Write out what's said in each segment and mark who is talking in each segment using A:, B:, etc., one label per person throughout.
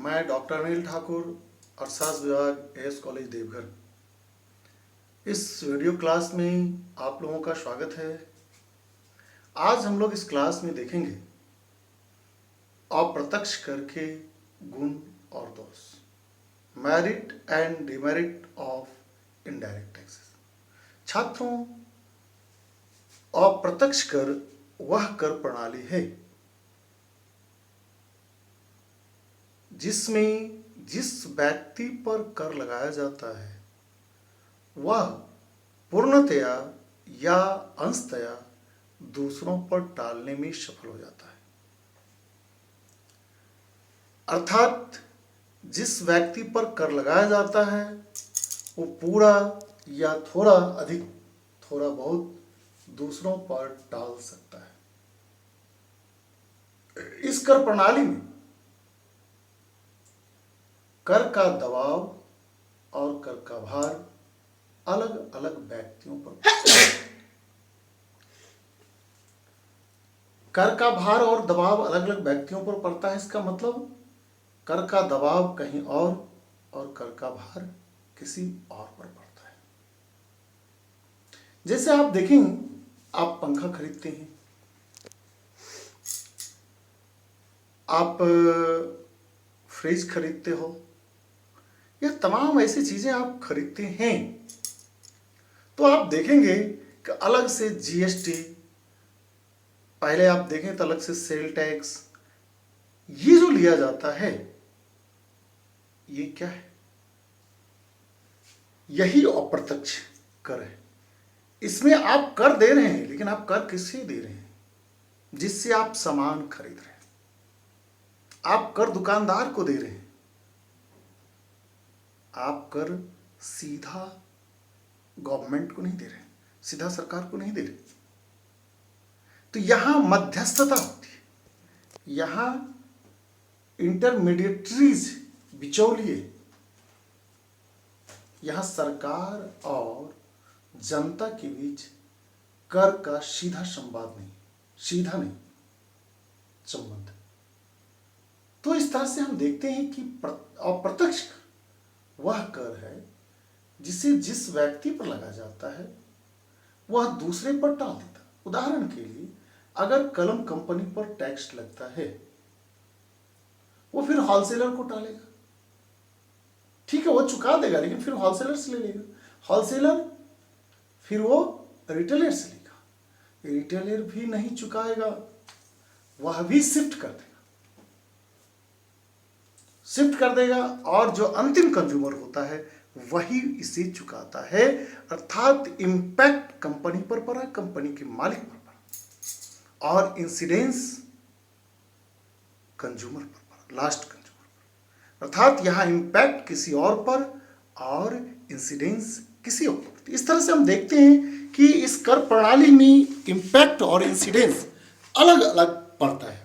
A: मैं डॉक्टर अनिल ठाकुर, अर्थशास्त्र विभाग एस कॉलेज देवघर। इस वीडियो क्लास में आप लोगों का स्वागत है। आज हम लोग इस क्लास में देखेंगे अप्रत्यक्ष कर के गुण और दोष, merit and demerit of indirect taxes. छात्रों, अप्रत्यक्ष कर वह कर प्रणाली है जिसमें जिस व्यक्ति पर कर लगाया जाता है वह पूर्णतया या अंशतया दूसरों पर टालने में सफल हो जाता है। अर्थात जिस व्यक्ति पर कर लगाया जाता है वो पूरा या थोड़ा अधिक, थोड़ा बहुत दूसरों पर टाल सकता है। इस कर प्रणाली में कर का दबाव और कर का भार अलग अलग व्यक्तियों पर कर का भार और दबाव अलग अलग व्यक्तियों पर पड़ता है। इसका मतलब कर का दबाव कहीं और कर का भार किसी और पर पड़ता है। जैसे आप देखें, आप पंखा खरीदते हैं, आप फ्रिज खरीदते हो, यह तमाम ऐसी चीजें आप खरीदते हैं तो आप देखेंगे कि अलग से जीएसटी, पहले आप देखें तो अलग से सेल टैक्स, ये जो लिया जाता है ये क्या है? यही अप्रत्यक्ष कर है। इसमें आप कर दे रहे हैं, लेकिन आप कर किससे दे रहे हैं? जिससे आप सामान खरीद रहे हैं। आप कर दुकानदार को दे रहे हैं, आप कर सीधा गवर्नमेंट को नहीं दे रहे, सीधा सरकार को नहीं दे रहे। तो यहां मध्यस्थता होती है, यहां इंटरमीडिएटरीज, बिचौलिए, यहां सरकार और जनता के बीच कर का सीधा संवाद नहीं, सीधा नहीं संबंध। तो इस तरह से हम देखते हैं कि अप्रत्यक्ष वह कर है जिसे जिस व्यक्ति पर लगाया जाता है वह दूसरे पर टाल देता है। उदाहरण के लिए, अगर कलम कंपनी पर टैक्स लगता है वो फिर होलसेलर को टालेगा। ठीक है, वो चुका देगा, लेकिन फिर होलसेलर से ले लेगा, होलसेलर फिर वो रिटेलर से लेगा, रिटेलर भी नहीं चुकाएगा, वह भी शिफ्ट कर देगा और जो अंतिम कंज्यूमर होता है वही इसे चुकाता है। अर्थात इंपैक्ट कंपनी पर पड़ा, कंपनी के मालिक पर पड़ा, और इंसिडेंस कंज्यूमर पर पड़ा, लास्ट कंज्यूमर पर। अर्थात यहां इंपैक्ट किसी और पर और इंसिडेंस किसी और पर। इस तरह से हम देखते हैं कि इस कर प्रणाली में इंपैक्ट और इंसिडेंस अलग अलग पड़ता है।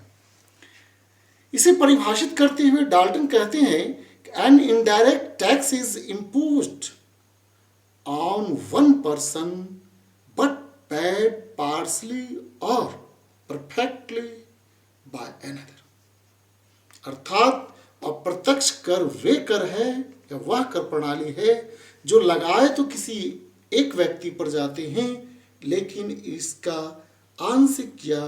A: इसे परिभाषित करते हुए डाल्टन कहते हैं, an indirect tax is imposed on one person but paid partly or perfectly by another. अर्थात अप्रत्यक्ष कर वे कर है या वह कर प्रणाली है जो लगाए तो किसी एक व्यक्ति पर जाते हैं, लेकिन इसका आंशिक या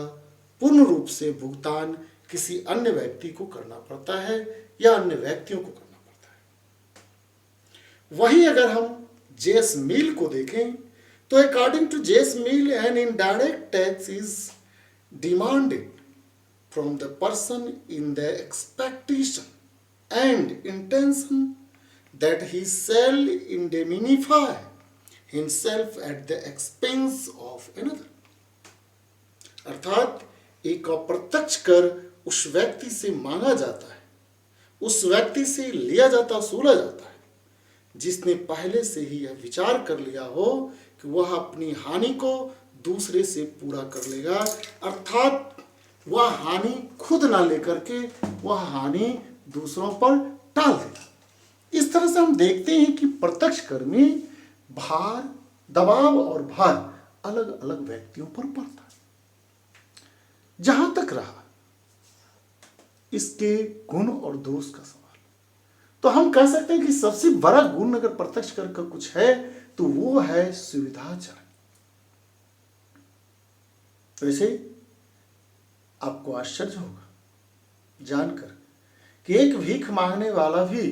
A: पूर्ण रूप से भुगतान किसी अन्य व्यक्ति को करना पड़ता है या अन्य व्यक्तियों को करना पड़ता है। वहीं अगर हम जेस मिल को देखें तो according to J S Mill, an indirect tax is demanded from the person in the expectation and intention that he shall indemnify himself at the expense of another. अर्थात एक अप्रत्यक्ष कर उस व्यक्ति से मांगा जाता है, उस व्यक्ति से लिया जाता, वसूला जाता है जिसने पहले से ही यह विचार कर लिया हो कि वह अपनी हानि को दूसरे से पूरा कर लेगा। अर्थात वह हानि खुद ना लेकर के वह हानि दूसरों पर टाल देगा। इस तरह से हम देखते हैं कि प्रत्यक्ष कर में भार, दबाव और भार अलग अलग व्यक्तियों पर पड़ता है। जहां तक रहा इसके गुण और दोष का सवाल, तो हम कह सकते हैं कि सबसे बड़ा गुण अगर प्रत्यक्ष कर का कुछ है तो वो है सुविधाजनक। वैसे आपको आश्चर्य होगा जानकर कि एक भीख मांगने वाला भी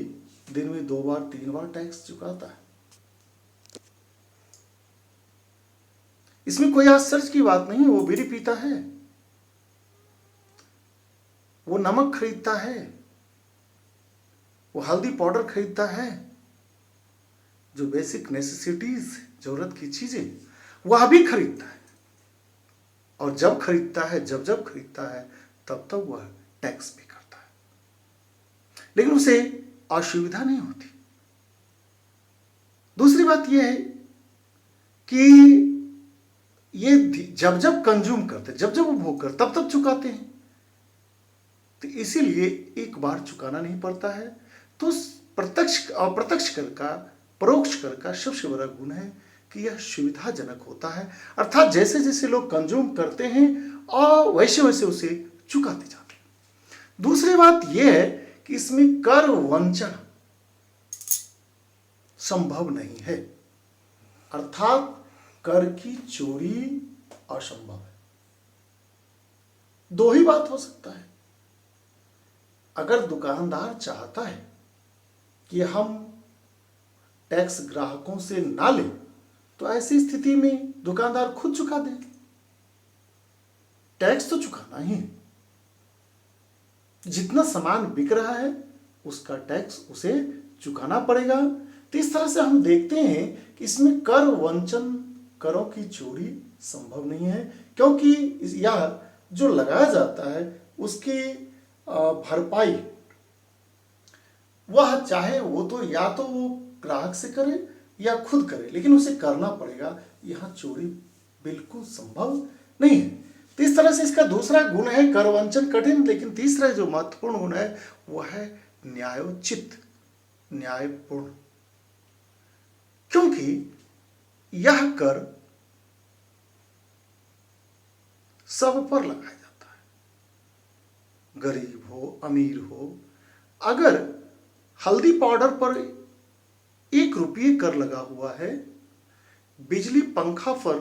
A: दिन में 2 बार 3 बार टैक्स चुकाता है। इसमें कोई आश्चर्य की बात नहीं। वो बीड़ी पीता है, वो नमक खरीदता है, वो हल्दी पाउडर खरीदता है, जो बेसिक नेसेसिटीज जरूरत की चीजें वह भी खरीदता है। और जब खरीदता है, जब खरीदता है, तब तक वह टैक्स भी करता है, लेकिन उसे असुविधा नहीं होती। दूसरी बात यह है कि ये जब कंज्यूम करते, जब उपभोग करते, तब चुकाते हैं। तो इसीलिए एक बार चुकाना नहीं पड़ता है। तो प्रत्यक्ष अप्रत्यक्ष कर का, परोक्ष कर का सबसे बड़ा गुण है कि यह सुविधाजनक होता है। अर्थात जैसे जैसे लोग कंज्यूम करते हैं और वैसे वैसे उसे चुकाते जाते हैं। दूसरी बात यह है कि इसमें कर वंचन संभव नहीं है, अर्थात कर की चोरी असंभव है। 2 ही बात हो सकता है। अगर दुकानदार चाहता है कि हम टैक्स ग्राहकों से ना लें, तो ऐसी स्थिति में दुकानदार खुद चुका दे। टैक्स तो चुकाना ही है। जितना सामान बिक रहा है उसका टैक्स उसे चुकाना पड़ेगा। तो इस तरह से हम देखते हैं कि इसमें कर वंचन, करों की चोरी संभव नहीं है, क्योंकि यह जो लगाया जाता है उसकी भरपाई वह चाहे वो तो या तो वो ग्राहक से करे या खुद करे, लेकिन उसे करना पड़ेगा। यह चोरी बिल्कुल संभव नहीं है। तो इस तरह से इसका दूसरा गुण है करवंचन कठिन, लेकिन तीसरा जो महत्वपूर्ण गुण है वह है न्यायोचित, न्यायपूर्ण। क्योंकि यह कर सब पर लगाया जाता है, गरीब हो अमीर हो। अगर हल्दी पाउडर पर 1 रुपये कर लगा हुआ है, बिजली पंखा पर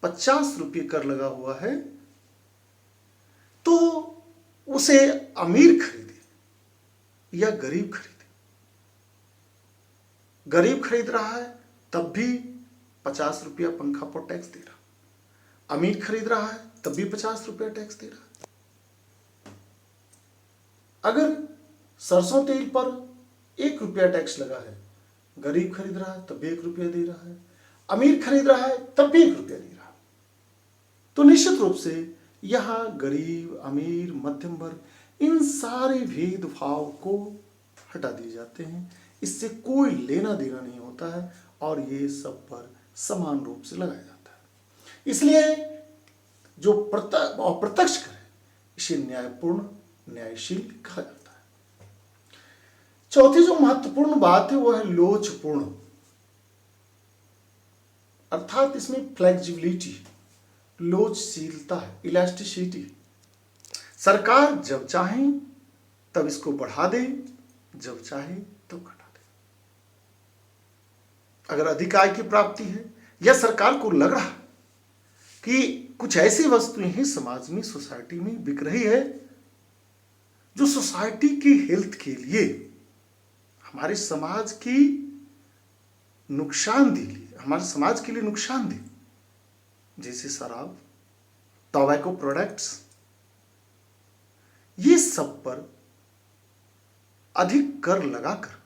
A: 50 रुपये कर लगा हुआ है, तो उसे अमीर खरीदे या गरीब खरीदे। गरीब खरीद रहा है तब भी 50 रुपया पंखा पर टैक्स दे रहा, अमीर खरीद रहा है तब भी 50 रुपया टैक्स दे रहा। अगर सरसों तेल पर 1 रुपया टैक्स लगा है, गरीब खरीद रहा है तब भी 1 रुपया दे रहा है, अमीर खरीद रहा है तब भी 1 रुपया दे रहा। तो निश्चित रूप से यहां गरीब अमीर मध्यम वर्ग इन सारे भेदभाव को हटा दिए जाते हैं। इससे कोई लेना देना नहीं होता है और ये सब पर समान रूप से लगाया जाता है। इसलिए जो अप्रत्यक्ष कर है इसे न्यायपूर्ण, न्यायशील कहा जाता है। चौथी जो महत्वपूर्ण बात है वह है लोचपूर्ण, अर्थात इसमें फ्लेक्सिबिलिटी, लोचशीलता है, इलास्टिसिटी। सरकार जब चाहे तब इसको बढ़ा दे, जब चाहे तब घटा दे। अगर अधिक आय की प्राप्ति है या सरकार को लग रहा कि कुछ ऐसी वस्तुएं हैं समाज में, सोसाइटी में बिक रही है जो सोसाइटी की हेल्थ के लिए, हमारे समाज की नुकसानदेह, हमारे समाज के लिए नुकसानदेह, जैसे शराब, टोबैको प्रोडक्ट्स, ये सब पर अधिक कर लगाकर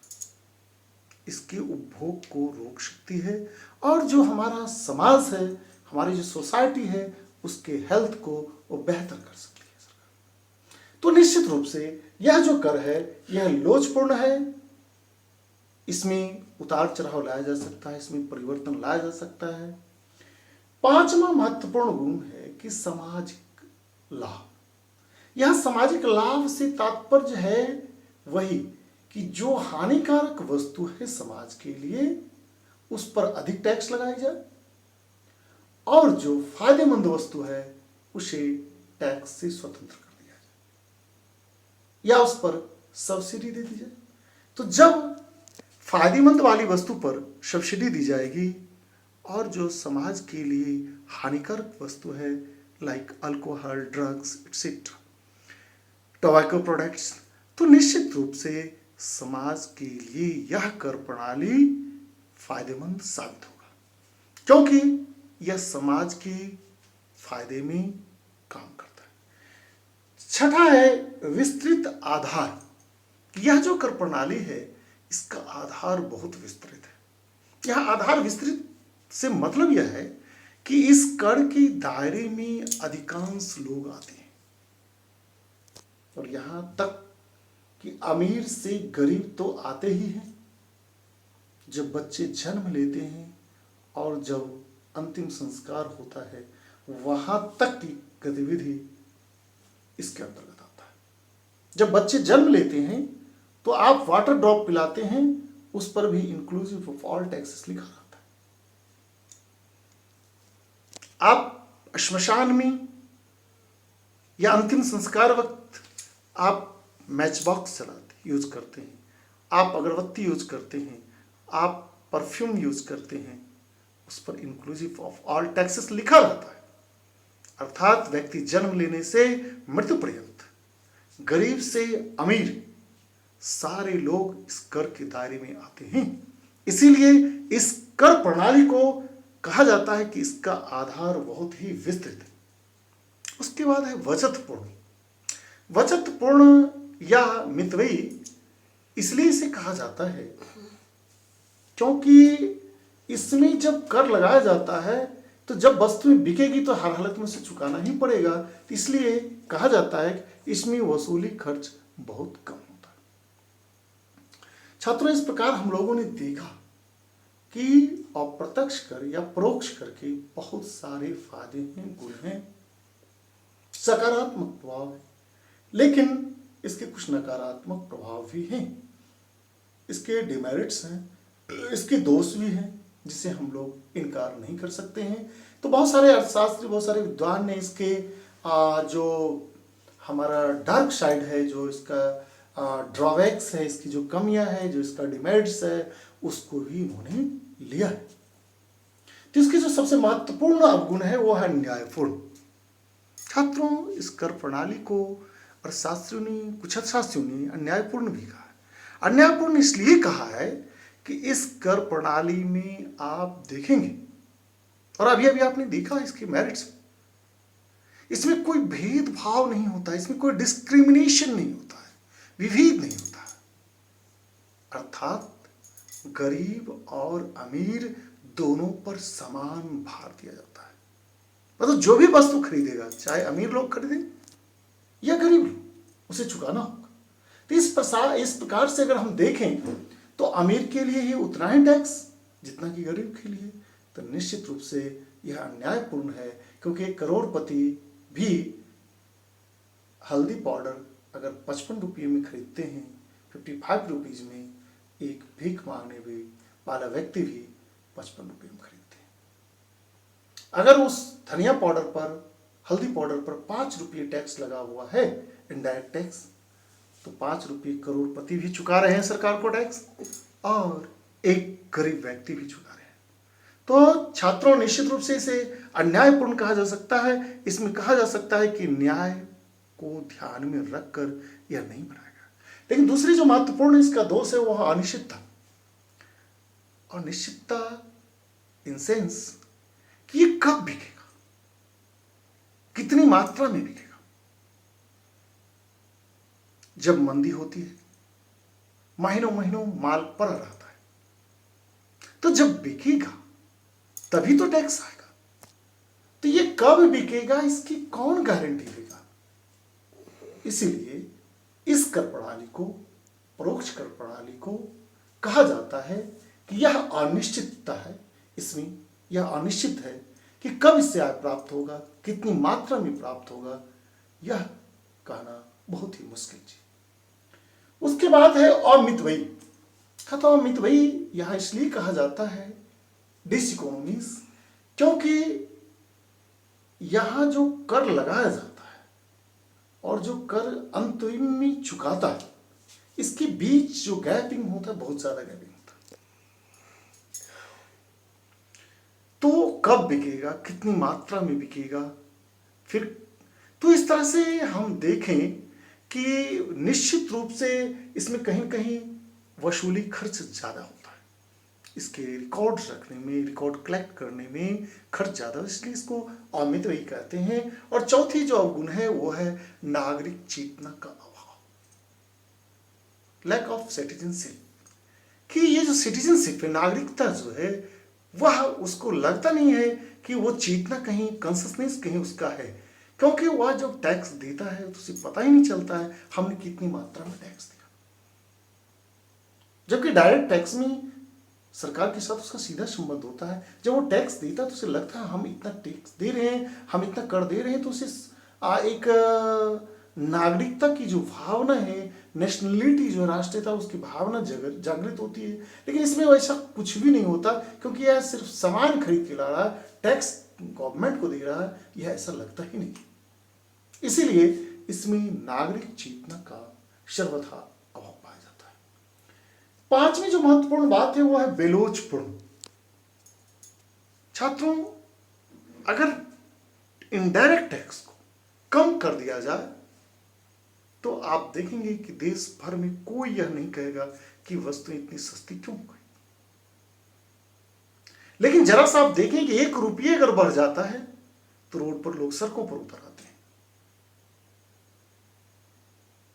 A: इसके उपभोग को रोक सकती है और जो हमारा समाज है, हमारी जो सोसाइटी है, उसके हेल्थ को वो बेहतर कर सकती है सरकार। तो निश्चित रूप से यह जो कर है यह लोचपूर्ण है। इसमें उतार चढ़ाव लाया जा सकता है, इसमें परिवर्तन लाया जा सकता है। 5वां महत्वपूर्ण गुण है कि सामाजिक लाभ। यह सामाजिक लाभ से तात्पर्य है वही कि जो हानिकारक वस्तु है समाज के लिए उस पर अधिक टैक्स लगाई जाए और जो फायदेमंद वस्तु है उसे टैक्स से स्वतंत्र कर दिया जाए या उस पर सब्सिडी दे दी जाए। तो जब फायदेमंद वाली वस्तु पर सब्सिडी दी जाएगी और जो समाज के लिए हानिकारक वस्तु है like alcohol, drugs etcetera, tobacco products, तो निश्चित रूप से समाज के लिए यह कर प्रणाली फायदेमंद साबित होगा, क्योंकि यह समाज के फायदे में काम करता है। छठा है विस्तृत आधार। यह जो कर प्रणाली है इसका आधार बहुत विस्तृत है। यह आधार विस्तृत से मतलब यह है कि इस कर के दायरे में अधिकांश लोग आते हैं, और यहां तक कि अमीर से गरीब तो आते ही हैं। जब बच्चे जन्म लेते हैं और जब अंतिम संस्कार होता है वहां तक की गतिविधि इसके अंतर्गत आता है। जब बच्चे जन्म लेते हैं तो आप वाटर ड्रॉप पिलाते हैं, उस पर भी इंक्लूसिव ऑफ ऑल टैक्सेस लिखा रहता है। आप श्मशान में या अंतिम संस्कार वक्त आप मैच बॉक्स चलाते यूज करते हैं, आप अगरबत्ती यूज करते हैं, आप परफ्यूम यूज करते हैं, उस पर इंक्लूसिव ऑफ ऑल टैक्सेस लिखा रहता है। अर्थात व्यक्ति जन्म लेने से मृत्यु पर्यंत, गरीब से अमीर, सारे लोग इस कर के दायरे में आते हैं। इसीलिए इस कर प्रणाली को कहा जाता है कि इसका आधार बहुत ही विस्तृत है। उसके बाद है वचतपूर्ण। वचतपूर्ण या मितव्ययी इसलिए इसे कहा जाता है क्योंकि इसमें जब कर लगाया जाता है तो जब वस्तु बिकेगी तो हर हालत में से चुकाना ही पड़ेगा, तो इसलिए कहा जाता है कि इसमें वसूली खर्च बहुत कम होता है। छात्रों, इस प्रकार हम लोगों ने देखा कि अप्रत्यक्ष कर या परोक्ष कर के बहुत सारे फायदे हैं, गुण हैं, सकारात्मक प्रभाव है, लेकिन इसके कुछ नकारात्मक प्रभाव भी हैं। इसके डिमेरिट्स हैं, इसके दोष भी हैं जिसे हम लोग इनकार नहीं कर सकते हैं। तो बहुत सारे अर्थशास्त्री, बहुत सारे विद्वान ने इसके जो हमारा डार्क साइड है, जो इसका ड्रॉबैक्स है, इसकी जो कमियां हैं, जो इसका डिमेरिट्स है, उसको भी इन्होंने लिया है। तो इसकी जो सबसे महत्वपूर्ण अवगुण है वो है न्यायपूर्ण। छात्रों, इस कर प्रणाली को अर्थशास्त्रियों ने, कुछ अर्थशास्त्रियों ने अन्यायपूर्ण भी कहा है। अन्यायपूर्ण इसलिए कहा है कि इस कर प्रणाली में आप देखेंगे, और अभी अभी आपने देखा इसके मेरिट्स, इसमें कोई भेदभाव नहीं होता है, इसमें कोई डिस्क्रिमिनेशन नहीं होता है, विभेद नहीं होता है। अर्थात गरीब और अमीर दोनों पर समान भार दिया जाता है। मतलब जो भी वस्तु खरीदेगा, चाहे अमीर लोग खरीदें या गरीब लोग, उसे चुकाना होगा। तो इस प्रकार से अगर हम देखें तो अमीर के लिए ही उतना ही टैक्स जितना कि गरीब के लिए, तो निश्चित रूप से यह अन्यायपूर्ण है। क्योंकि एक करोड़पति भी हल्दी पाउडर अगर 55 रुपये में खरीदते हैं, 55 रुपीज़ में, एक भीख मांगने वाला व्यक्ति भी 55 रुपये में खरीदते हैं। अगर उस धनिया पाउडर पर, हल्दी पाउडर पर 5 रुपये टैक्स लगा हुआ है, इनडायरेक्ट टैक्स, तो 5 रुपये करोड़पति भी चुका रहे हैं सरकार को टैक्स, और एक गरीब व्यक्ति भी चुका रहे हैं। तो छात्रों, निश्चित रूप से इसे अन्यायपूर्ण कहा जा सकता है। इसमें कहा जा सकता है कि न्याय को ध्यान में रखकर यह नहीं बनाएगा। लेकिन दूसरी जो महत्वपूर्ण इसका दोष है वह अनिश्चितता। और निश्चितता इन सेंस कि ये कब बिकेगा, कितनी मात्रा में बिकेगा। जब मंदी होती है, महीनों महीनों माल पड़ा रहता है, तो जब बिकेगा तभी तो टैक्स आएगा। तो ये कब बिकेगा इसकी कौन गारंटी देगा। इसीलिए इस कर प्रणाली को, परोक्ष कर प्रणाली को कहा जाता है कि यह अनिश्चितता है। इसमें यह अनिश्चित है कि कब इससे आय प्राप्त होगा, कितनी मात्रा में प्राप्त होगा, यह कहना बहुत ही मुश्किल चीज। उसके बाद है अमितव्ययी। तो अमितव्ययी यहां इसलिए कहा जाता है डिसइकोनॉमीज, क्योंकि यहां जो कर लगाया जाता है और जो कर अंतिम में चुकाता है, इसके बीच जो गैपिंग होता है, बहुत ज्यादा गैपिंग होता है। तो कब बिकेगा, कितनी मात्रा में बिकेगा, फिर तो इस तरह से हम देखें कि निश्चित रूप से इसमें कहीं न कहीं वसूली खर्च ज़्यादा होता है। इसके रिकॉर्ड रखने में, रिकॉर्ड कलेक्ट करने में खर्च ज़्यादा, इसलिए इसको अमित वही कहते हैं। और चौथी जो अवगुण है वो है नागरिक चेतना का अभाव, लैक ऑफ सिटीजनशिप। कि ये जो सिटीजनशिप है, नागरिकता जो है, वह उसको लगता नहीं है कि वो चेतना कहीं, कॉन्शसनेस कहीं उसका है, क्योंकि वह जब टैक्स देता है तो उसे पता ही नहीं चलता है हमने कितनी मात्रा में टैक्स दिया। जबकि डायरेक्ट टैक्स में सरकार के साथ उसका सीधा संबंध होता है। जब वो टैक्स देता है तो उसे लगता है हम इतना टैक्स दे रहे हैं, हम इतना कर दे रहे हैं, तो उसे एक नागरिकता की जो भावना है, नेशनलिटी जो राष्ट्रीयता, उसकी भावना जागृत होती है। लेकिन इसमें वैसा कुछ भी नहीं होता, क्योंकि यह सिर्फ सामान खरीद के ला रहा है, टैक्स गवर्नमेंट को दे रहा है, यह ऐसा लगता ही नहीं। इसीलिए इसमें नागरिक चेतना का सर्वथा अभाव पाया जाता है। पांचवी जो महत्वपूर्ण बात है वो है बेलोचपुण। छात्रों, अगर इनडायरेक्ट टैक्स को कम कर दिया जाए तो आप देखेंगे कि देश भर में कोई यह नहीं कहेगा कि वस्तुएं इतनी सस्ती क्यों हो गई। लेकिन जरा सा आप देखें कि 1 रुपये अगर बढ़ जाता है तो रोड पर लोग सड़कों पर उतर आते हैं,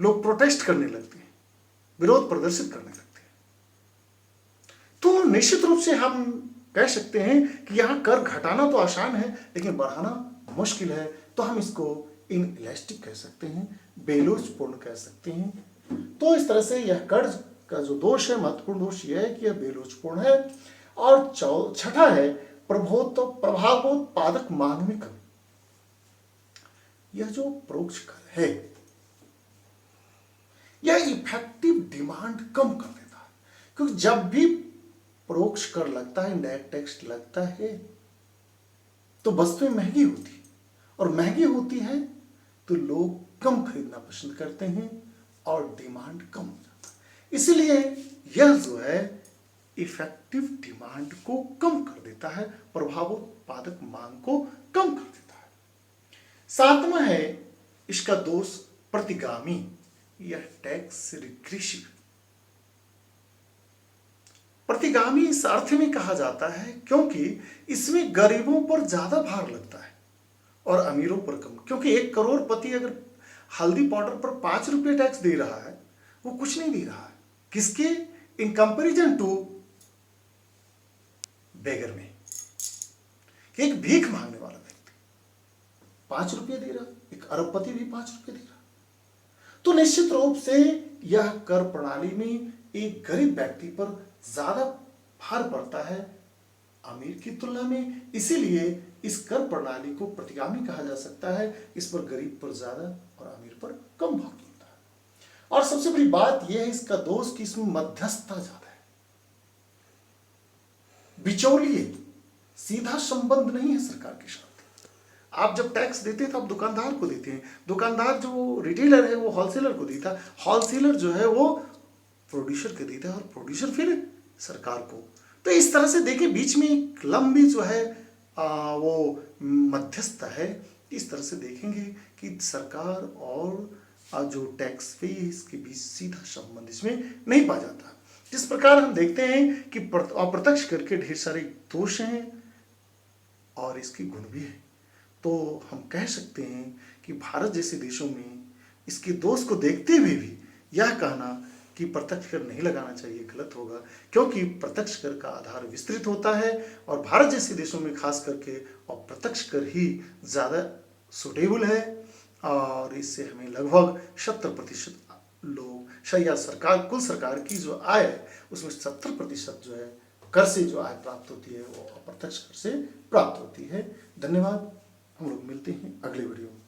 A: लोग प्रोटेस्ट करने लगते हैं, विरोध प्रदर्शित करने लगते हैं। तो निश्चित रूप से हम कह सकते हैं कि यहां कर घटाना तो आसान है, लेकिन बढ़ाना मुश्किल है। तो हम इसको इनइलास्टिक कह सकते हैं, बेलोचपूर्ण कह सकते हैं। तो इस तरह से यह कर्ज का जो दोष है, महत्वपूर्ण दोष यह है कि यह बेलोचपूर्ण है। और छठा है प्रभावोत्पादक मांग में कमी। यह जो परोक्ष कर है, यह इफेक्टिव डिमांड कम कर देता है, क्योंकि जब भी परोक्ष कर लगता है, इनडायरेक्ट टैक्स लगता है, तो वस्तुएं महंगी होती है, और महंगी होती है तो लोग कम खरीदना पसंद करते हैं और डिमांड कम हो जाता है। इसलिए यह जो है इफेक्टिव डिमांड को कम कर देता है, प्रभावोत्पादक मांग को कम कर देता है। सातवां है इसका दोष प्रतिगामी, यह टैक्स रिग्रेसिव। प्रतिगामी इस अर्थ में कहा जाता है क्योंकि इसमें गरीबों पर ज्यादा भार लगता है और अमीरों पर कम। क्योंकि 1 करोड़पति अगर हल्दी पाउडर पर 5 रुपये टैक्स दे रहा है, वो कुछ नहीं दे रहा है किसके, इन कंपैरिजन टू बेगर में। एक भीख मांगने वाला व्यक्ति 5 रुपये दे रहा, एक अरबपति भी 5 रुपये दे रहा। तो निश्चित रूप से यह कर प्रणाली में एक गरीब व्यक्ति पर ज्यादा भार पड़ता है अमीर की तुलना में। इसीलिए इस कर प्रणाली को प्रतिगामी कहा जा सकता है। इस पर गरीब पर ज्यादा और अमीर पर कम भार पड़ता है। और सबसे बड़ी बात यह है इसका दोष कि इसमें मध्यस्थता ज्यादा है, बिचौलिए, सीधा संबंध नहीं है सरकार के साथ। आप जब टैक्स देते हैं तो आप दुकानदार को देते हैं, दुकानदार जो रिटेलर है वो होलसेलर को देता है, होलसेलर जो है वो प्रोड्यूसर को देता है, और प्रोड्यूसर फिर सरकार को। तो इस तरह से देखिए बीच में एक लंबी जो है वो मध्यस्थता है। इस तरह से देखेंगे कि सरकार और जो टैक्स पे इसके बीच सीधा संबंध इसमें नहीं पाया जाता। जिस प्रकार हम देखते हैं कि अप्रत्यक्ष कर के ढेर सारे दोष हैं और इसके गुण भी हैं। तो हम कह सकते हैं कि भारत जैसे देशों में इसके दोष को देखते हुए भी यह कहना कि प्रत्यक्ष कर नहीं लगाना चाहिए गलत होगा, क्योंकि प्रत्यक्ष कर का आधार विस्तृत होता है और भारत जैसे देशों में खास करके अप्रत्यक्ष कर ही ज़्यादा सुटेबल है। और इससे हमें लगभग 70% लोग या सरकार, कुल सरकार की जो आय है उसमें 70% जो है कर से जो आय प्राप्त होती है वो अप्रत्यक्ष कर से प्राप्त होती है। धन्यवाद, हम लोग मिलते हैं अगले वीडियो में।